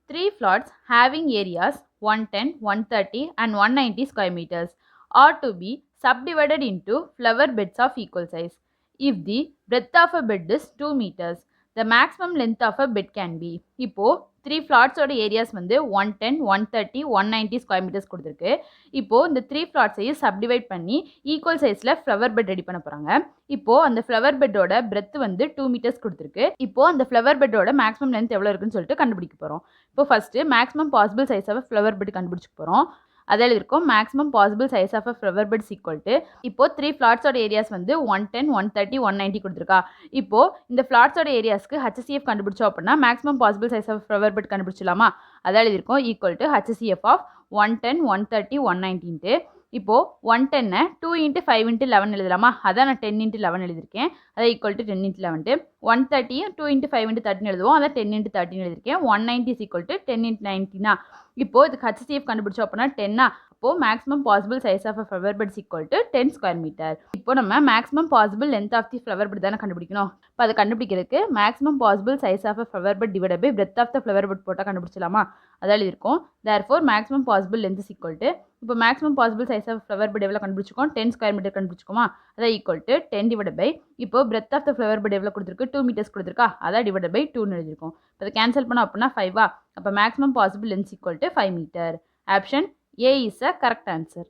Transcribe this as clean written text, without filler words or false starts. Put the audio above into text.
Three plots having areas 110, 130 and 190 square meters are to be subdivided into flower beds of equal size. If the breadth of a bed is 2 meters, the maximum length of a bed can be. இப்போ 3 plots ஓட areas வந்து 110, 130, 190 square metres கொடுத்துருக்கு. இப்போ இந்த 3 plots-ஐயும் subdivide பண்ணி equal சைஸில் flower bed ready பண்ண போகிறாங்க. இப்போ அந்த ஃப்ளவர் பெட்டோட பிரெத் வந்து 2 மீட்டர்ஸ் கொடுத்துருக்கு. இப்போ அந்த ஃப்ளவர் பெட்டோட மேக்ஸிமம் லென்த் எவ்வளோ இருக்குன்னு சொல்லிட்டு கண்டுபிடிக்க போகிறோம். இப்போ first maximum possible size of flower bed கண்டுபிடிச்சிக்க போகிறோம். அதில் இருக்கும் maximum possible size of a flower beds equal to இப்போ 3 ஃப்ளாட்ஸோட ஏரியாஸ் வந்து 110, 130, 190 கொடுத்துருக்கா. இப்போ இந்த ஃப்ளாட்ஸோட ஏரியாஸ்க்கு HCF கண்டுபிடிச்சோம் அப்படின்னா maximum possible size of flower bed கண்டுபிடிச்சலாமா. அதில் இருக்கும் ஈக்குவல் டு HCF ஆஃப் 110, 130, 190. இப்போ 110 2 × 5 × 11 எழுதலாமா. அதான் நான் 10 × 11 எழுதியிருக்கேன். அதை ஈக்குவல் டு 10 × 11. 130 2 × 5 × 13 எழுதுவோம். அதை 10 × 13 எழுதியிருக்கேன். 190 is equal to 10 × 19. இப்போ இதுக்கு HCF கண்டுபிடிச்சோம் அப்படின்னா 10. அப்போ maximum possible size of flower beds equal to 10 square metre. இப்போ நம்ம maximum possible length of the flower bed தானே கண்டுபிடிக்கணும். இப்போ அதை கண்டுபிடிக்கிறதுக்கு maximum possible size of flower bed divide by breadth of the flower bed போட்டால் கண்டுபிடிச்சலாமா. அதால் இருக்கும் therefore maximum possible length is equal to இப்போ maximum possible size of flower bed எவ்வளோ கண்டுபிடிச்சிக்கோம் 10 ஸ்கொயர் மீட்டர் கண்டுபிடிச்சிக்கோமா. அதான் ஈக்குவல் டு 10 டிவைட் பை இப்போ breadth of the flower bed எவ்வளோ கொடுத்துருக்கு 2 மீட்டர்ஸ் கொடுத்துருக்கா. அதான் டிவைட் பை 2ன்னு எழுதிருக்கும். இப்போ அதை கேன்சல் பண்ணோம் அப்படின்னா 5. அப்போ maximum possible length equal to 5 metre. Option A is a correct answer.